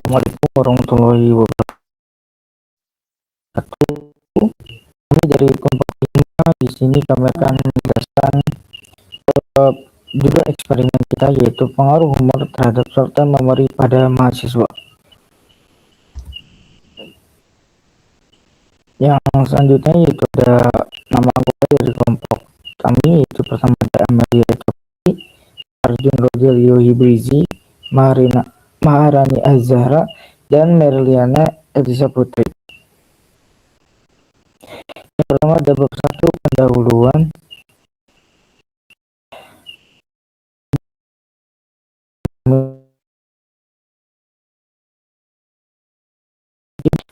Assalamualaikum warahmatullahi wabarakatuh. Kami dari kelompok 5 di sini kami akan menjelaskan judul eksperimen kita, yaitu pengaruh humor terhadap short term memory pada mahasiswa. Yang selanjutnya yaitu ada nama anggota dari kelompok kami, yaitu pertama ada Amelia Copi, Arjun Rogelio Hibrizi, Maharani Azhara, dan Merliana Elisa Putri. Yang pertama ada bab 1, pendahuluan.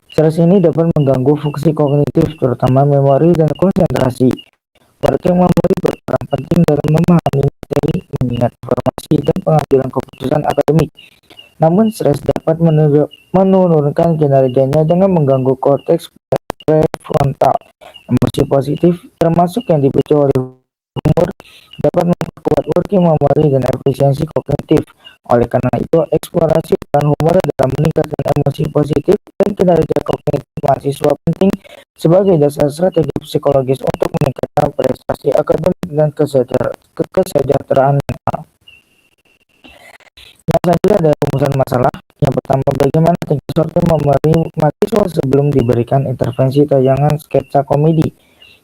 Stres ini dapat mengganggu fungsi kognitif, terutama memori dan konsentrasi. Working memory berperan penting dalam memahami materi, mengingat informasi, dan pengambilan keputusan akademik. Namun, stres dapat menurunkan kinerjanya dengan mengganggu korteks prefrontal. Emosi positif, termasuk yang dipicu oleh humor, dapat memperkuat working memory dan efisiensi kognitif. Oleh karena itu, eksplorasi peran humor dalam meningkatkan emosi positif dan kinerja kognitif mahasiswa penting sebagai dasar strategi psikologis untuk meningkatkan prestasi akademik dan kesejahteraan mental. Yang selanjutnya adalah rumusan masalah. Yang pertama, bagaimana tingkat short-term memory mahasiswa sebelum diberikan intervensi tayangan sketsa komedi.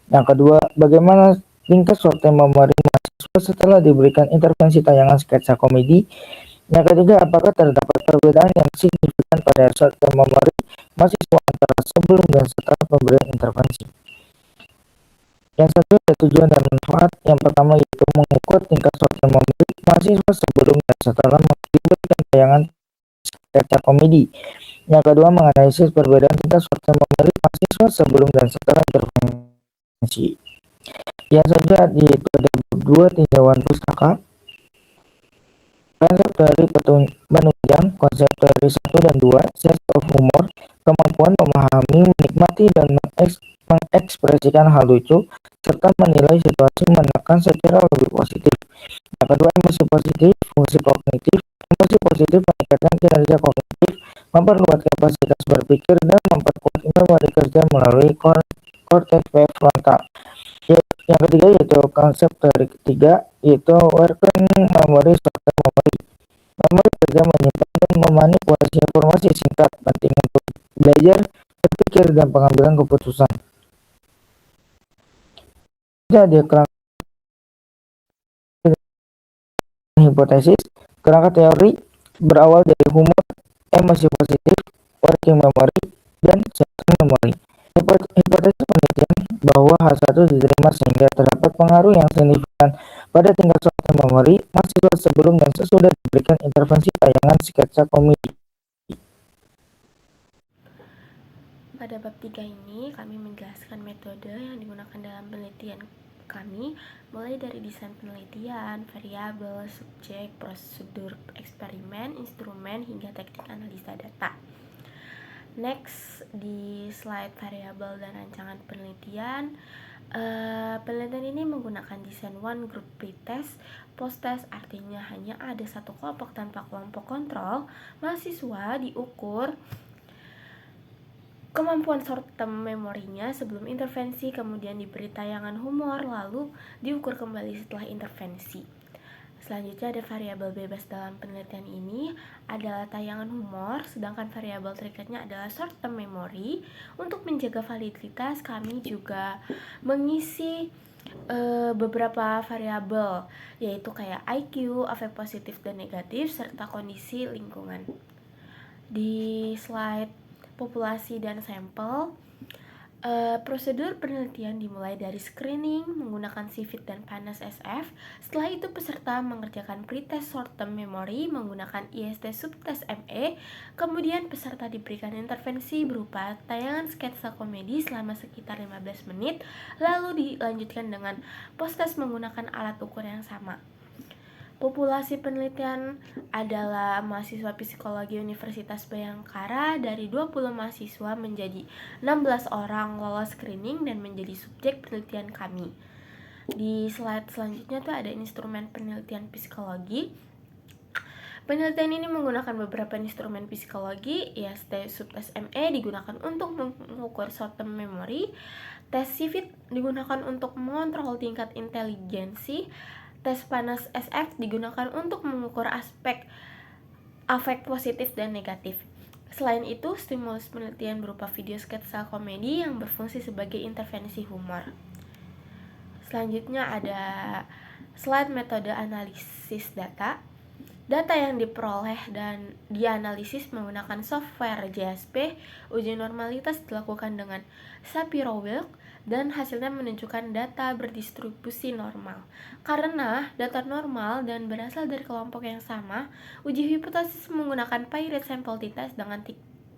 Yang kedua, bagaimana tingkat short-term memory mahasiswa setelah diberikan intervensi tayangan sketsa komedi. Yang ketiga, apakah terdapat perbedaan yang signifikan pada short-term memory mahasiswa antara sebelum dan setelah pemberian intervensi. Yang satu ada tujuan dan manfaat. Yang pertama yaitu mengukur tingkat short-term memory mahasiswa sebelum dan setelah diberikan tayangan sketsa komedi. Yang kedua, menganalisis perbedaan tingkat short-term memory mahasiswa sebelum dan setelah intervensi. Yang selanjutnya yaitu ada 2 tinjauan pustaka. Konsep teori penunjang, konsep teori 1 dan 2, sense of humor, kemampuan memahami, menikmati, dan mengekspresikan hal lucu, serta menilai situasi menekan secara lebih positif. Yang kedua, emosi positif, fungsi kognitif. Emosi positif meningkatkan kinerja kognitif, memperluas kapasitas berpikir, dan memperkuat memori kerja melalui korteks prefrontal. Yang ketiga yaitu konsep teori ketiga, yaitu working memory, short-term memory. Memori kerja menyimpan dan memanipulasi informasi singkat, penting untuk belajar, berpikir, dan pengambilan keputusan. Jadi hipotesis, kerangka teori berawal dari humor, emosi positif, working memory, dan short-term memory. Hipotesis penelitian bahwa hal satu diterima sehingga terdapat pengaruh yang signifikan pada tingkat short-term memory mahasiswa sebelum dan sesudah diberikan intervensi tayangan sketsa komedi. Pada bab 3 ini, kami menjelaskan metode yang digunakan dalam penelitian kami, mulai dari desain penelitian, variabel, subjek, prosedur eksperimen, instrumen, hingga teknik analisa data. Next, di slide variabel dan rancangan penelitian, penelitian ini menggunakan desain one group pretest, post-test, artinya hanya ada satu kelompok tanpa kelompok kontrol. Mahasiswa diukur kemampuan short-term memorinya sebelum intervensi, kemudian diberi tayangan humor, lalu diukur kembali setelah intervensi. Selanjutnya ada variabel bebas dalam penelitian ini adalah tayangan humor, sedangkan variabel terikatnya adalah short-term memory. Untuk menjaga validitas, kami juga mengisi beberapa variabel, yaitu kayak IQ, afek positif dan negatif, serta kondisi lingkungan. Di slide populasi dan sampel, prosedur penelitian dimulai dari screening menggunakan CIVIT dan PANAS SF. Setelah itu peserta mengerjakan pretest short-term memory menggunakan IST subtest ME. Kemudian peserta diberikan intervensi berupa tayangan sketsa komedi selama sekitar 15 menit, lalu dilanjutkan dengan post-test menggunakan alat ukur yang sama. Populasi penelitian adalah mahasiswa psikologi Universitas Bhayangkara. Dari 20 mahasiswa menjadi 16 orang lolos screening dan menjadi subjek penelitian kami. Di slide selanjutnya tuh ada instrumen penelitian psikologi. Penelitian ini menggunakan beberapa instrumen psikologi, tes subtes ME digunakan untuk mengukur short term memory, tes CIVIT digunakan untuk mengontrol tingkat inteligensi, tes panas SF digunakan untuk mengukur aspek afek positif dan negatif. Selain itu, stimulus penelitian berupa video sketsa komedi yang berfungsi sebagai intervensi humor. Selanjutnya ada slide metode analisis data. Data yang diperoleh dan dianalisis menggunakan software JSP, uji normalitas dilakukan dengan Shapiro-Wilk, dan hasilnya menunjukkan data berdistribusi normal. Karena data normal dan berasal dari kelompok yang sama, uji hipotesis menggunakan Pirate sample t-test dengan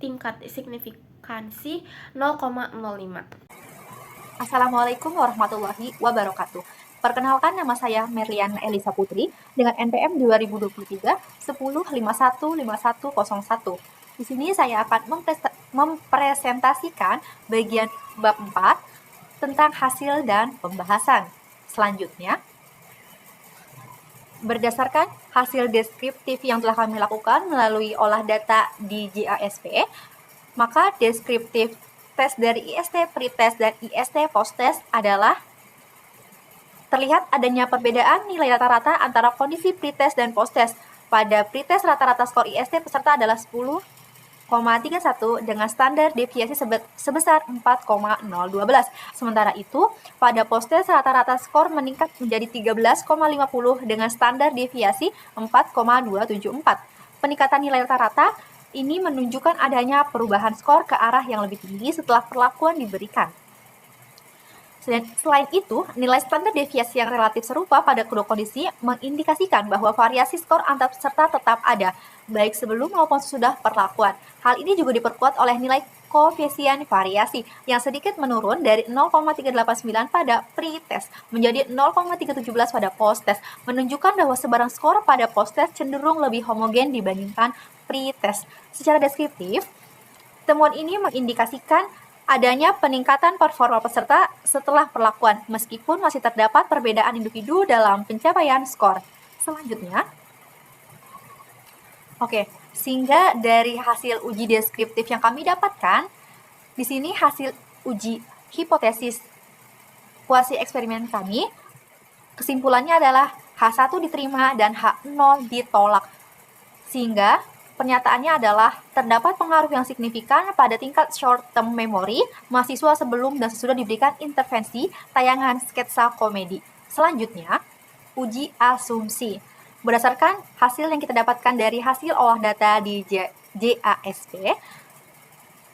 tingkat signifikansi 0,05. Assalamualaikum warahmatullahi wabarakatuh. Perkenalkan, nama saya Merliana Elisa Putri dengan NPM 2023 10515101. Di sini saya akan mempresentasikan bagian bab 4 tentang hasil dan pembahasan. Selanjutnya, berdasarkan hasil deskriptif yang telah kami lakukan melalui olah data di JASP, maka deskriptif tes dari IST pretest dan IST posttest adalah terlihat adanya perbedaan nilai rata-rata antara kondisi pretest dan posttest. Pada pretest rata-rata skor IST peserta adalah 10,31 dengan standar deviasi sebesar 4,012. Sementara itu, pada posttest rata-rata skor meningkat menjadi 13,50 dengan standar deviasi 4,274. Peningkatan nilai rata-rata ini menunjukkan adanya perubahan skor ke arah yang lebih tinggi setelah perlakuan diberikan. Selain itu, nilai standar deviasi yang relatif serupa pada kedua kondisi mengindikasikan bahwa variasi skor antar peserta tetap ada, baik sebelum maupun sesudah perlakuan. Hal ini juga diperkuat oleh nilai koefisien variasi yang sedikit menurun dari 0,389 pada pre-test menjadi 0,317 pada post-test, menunjukkan bahwa sebarang skor pada post-test cenderung lebih homogen dibandingkan pre-test. Secara deskriptif, temuan ini mengindikasikan adanya peningkatan performa peserta setelah perlakuan, meskipun masih terdapat perbedaan individu dalam pencapaian skor. Selanjutnya, sehingga dari hasil uji deskriptif yang kami dapatkan, di sini hasil uji hipotesis kuasi eksperimen kami, kesimpulannya adalah H1 diterima dan H0 ditolak. Sehingga pernyataannya adalah terdapat pengaruh yang signifikan pada tingkat short term memory mahasiswa sebelum dan sesudah diberikan intervensi tayangan sketsa komedi. Selanjutnya, uji asumsi. Berdasarkan hasil yang kita dapatkan dari hasil olah data di JASP,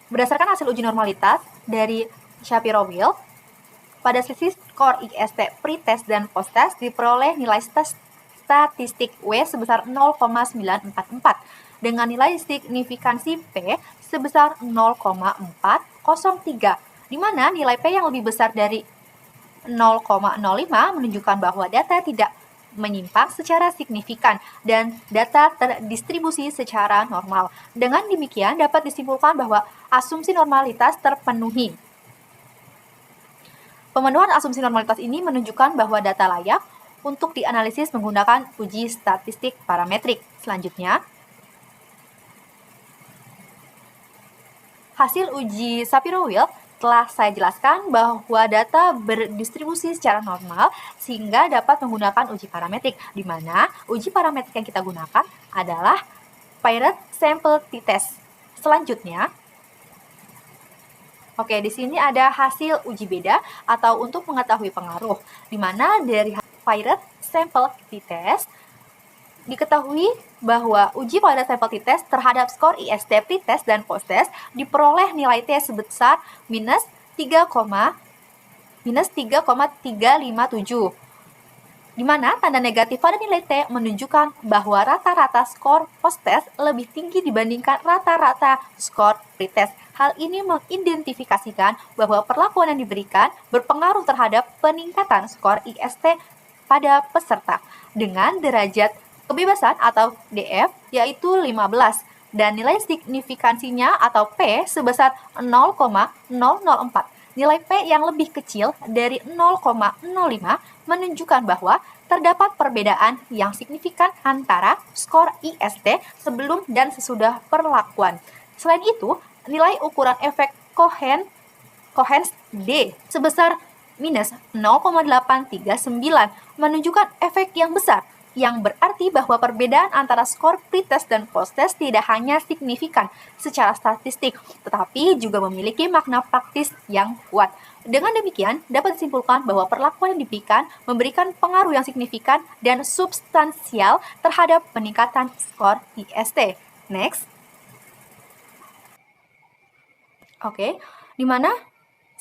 berdasarkan hasil uji normalitas dari Shapiro-Wilk, pada selisih skor IST pretest dan posttest diperoleh nilai statistik W sebesar 0,944 dengan nilai signifikansi P sebesar 0,403, di mana nilai P yang lebih besar dari 0,05 menunjukkan bahwa data tidak menyimpang secara signifikan dan data terdistribusi secara normal. Dengan demikian dapat disimpulkan bahwa asumsi normalitas terpenuhi. Pemenuhan asumsi normalitas ini menunjukkan bahwa data layak untuk dianalisis menggunakan uji statistik parametrik. Selanjutnya, hasil uji Shapiro-Wilk telah saya jelaskan bahwa data berdistribusi secara normal sehingga dapat menggunakan uji parametrik, di mana uji parametrik yang kita gunakan adalah Pirate sample t-test. Selanjutnya, di sini ada hasil uji beda atau untuk mengetahui pengaruh, di mana dari Pirate sample t-test diketahui bahwa uji pada sampel t-test terhadap skor IST pretest dan posttest diperoleh nilai T sebesar minus 3,357, di mana tanda negatif pada nilai T menunjukkan bahwa rata-rata skor posttest lebih tinggi dibandingkan rata-rata skor pretest. Hal ini mengidentifikasikan bahwa perlakuan yang diberikan berpengaruh terhadap peningkatan skor IST pada peserta dengan derajat kebebasan atau DF yaitu 15 dan nilai signifikansinya atau P sebesar 0,004. Nilai P yang lebih kecil dari 0,05 menunjukkan bahwa terdapat perbedaan yang signifikan antara skor IST sebelum dan sesudah perlakuan. Selain itu, nilai ukuran efek Cohen's D sebesar minus 0,839 menunjukkan efek yang besar, yang berarti bahwa perbedaan antara skor pretest dan posttest tidak hanya signifikan secara statistik, tetapi juga memiliki makna praktis yang kuat. Dengan demikian, dapat disimpulkan bahwa perlakuan yang diberikan memberikan pengaruh yang signifikan dan substansial terhadap peningkatan skor IST. Next. Oke, di mana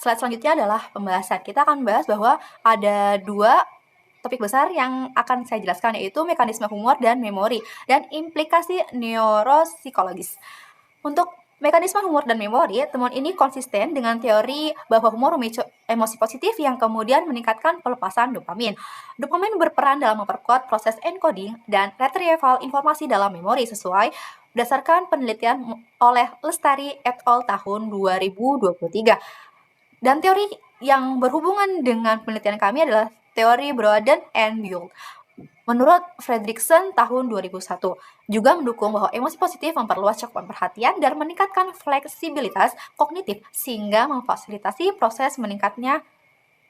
slide selanjutnya adalah pembahasan. Kita akan bahas bahwa ada dua topik besar yang akan saya jelaskan, yaitu mekanisme humor dan memori, dan implikasi neuropsikologis. Untuk mekanisme humor dan memori, temuan ini konsisten dengan teori bahwa humor memicu emosi positif yang kemudian meningkatkan pelepasan dopamin. Dopamin berperan dalam memperkuat proses encoding dan retrieval informasi dalam memori sesuai berdasarkan penelitian oleh Lestari et al. Tahun 2023. Dan teori yang berhubungan dengan penelitian kami adalah teori Broaden and Buell. Menurut Fredrickson tahun 2001, juga mendukung bahwa emosi positif memperluas cakupan perhatian dan meningkatkan fleksibilitas kognitif sehingga memfasilitasi proses meningkatnya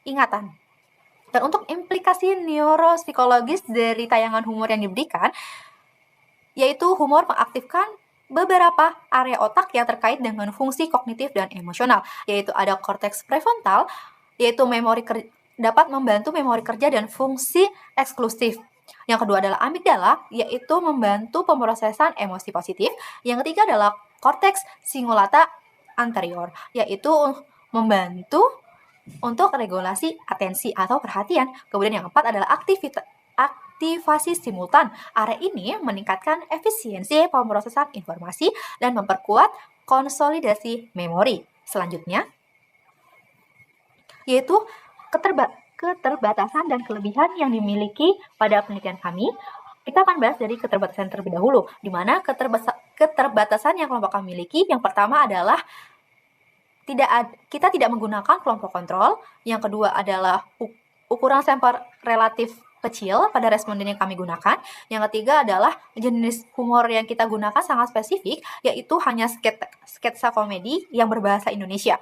ingatan. Dan untuk implikasi neuropsikologis dari tayangan humor yang diberikan, yaitu humor mengaktifkan beberapa area otak yang terkait dengan fungsi kognitif dan emosional, yaitu ada korteks prefrontal, yaitu dapat membantu memori kerja dan fungsi eksklusif. Yang kedua adalah amigdala, yaitu membantu pemrosesan emosi positif. Yang ketiga adalah korteks cingulata anterior, yaitu membantu untuk regulasi atensi atau perhatian. Kemudian yang keempat adalah aktivasi simultan. Area ini meningkatkan efisiensi pemrosesan informasi dan memperkuat konsolidasi memori. Selanjutnya, yaitu keterbatasan dan kelebihan yang dimiliki pada penelitian kami. Kita akan bahas dari keterbatasan terlebih dahulu, di mana keterbatasan yang kelompok kami miliki, yang pertama adalah kita tidak menggunakan kelompok kontrol. Yang kedua adalah ukuran sampel relatif kecil pada responden yang kami gunakan. Yang ketiga adalah jenis humor yang kita gunakan sangat spesifik, yaitu hanya sketsa komedi yang berbahasa Indonesia.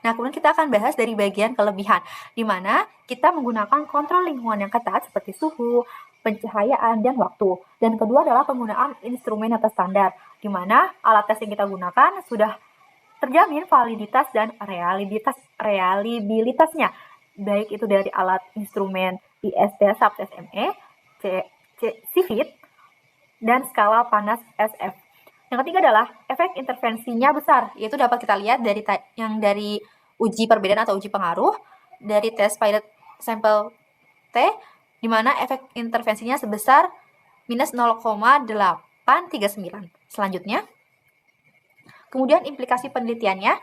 Nah, kemudian kita akan bahas dari bagian kelebihan, di mana kita menggunakan kontrol lingkungan yang ketat seperti suhu, pencahayaan, dan waktu. Dan kedua adalah penggunaan instrumen yang standar, di mana alat tes yang kita gunakan sudah terjamin validitas dan reliabilitasnya, baik itu dari alat instrumen IST subtest ME, CFIT, dan skala panas SF. Yang ketiga adalah efek intervensinya besar, yaitu dapat kita lihat dari uji perbedaan atau uji pengaruh dari tes pilot sampel T, di mana efek intervensinya sebesar minus 0,839. Selanjutnya, kemudian implikasi penelitiannya,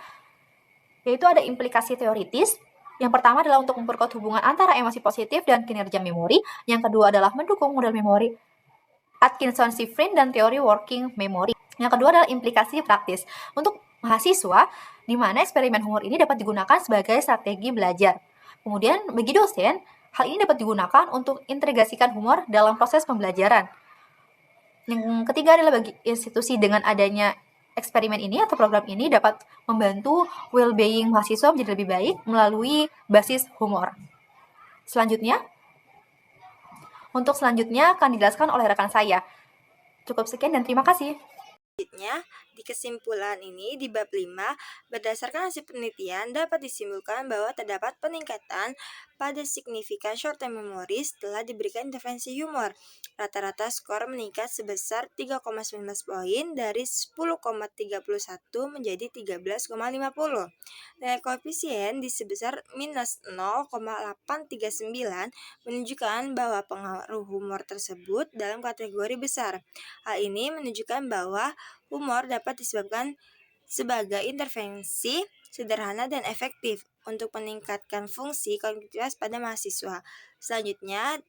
yaitu ada implikasi teoritis. Yang pertama adalah untuk memperkuat hubungan antara emosi positif dan kinerja memori. Yang kedua adalah mendukung model memori Atkinson-Shiffrin dan teori working memory. Yang kedua adalah implikasi praktis untuk mahasiswa, di mana eksperimen humor ini dapat digunakan sebagai strategi belajar. Kemudian bagi dosen, hal ini dapat digunakan untuk integrasikan humor dalam proses pembelajaran. Yang ketiga adalah bagi institusi, dengan adanya eksperimen ini atau program ini dapat membantu well-being mahasiswa menjadi lebih baik melalui basis humor. Untuk selanjutnya akan dijelaskan oleh rekan saya. Cukup sekian dan terima kasih. Selanjutnya, di kesimpulan ini di bab 5, berdasarkan hasil penelitian dapat disimpulkan bahwa terdapat peningkatan pada signifikan short term memory setelah diberikan intervensi humor. Rata-rata skor meningkat sebesar 3,19 poin dari 10,31 menjadi 13,50. Nilai koefisien di sebesar minus 0,839 menunjukkan bahwa pengaruh humor tersebut dalam kategori besar. Hal ini menunjukkan bahwa humor dapat disebabkan sebagai intervensi sederhana dan efektif untuk meningkatkan fungsi kognitivitas pada mahasiswa. Selanjutnya,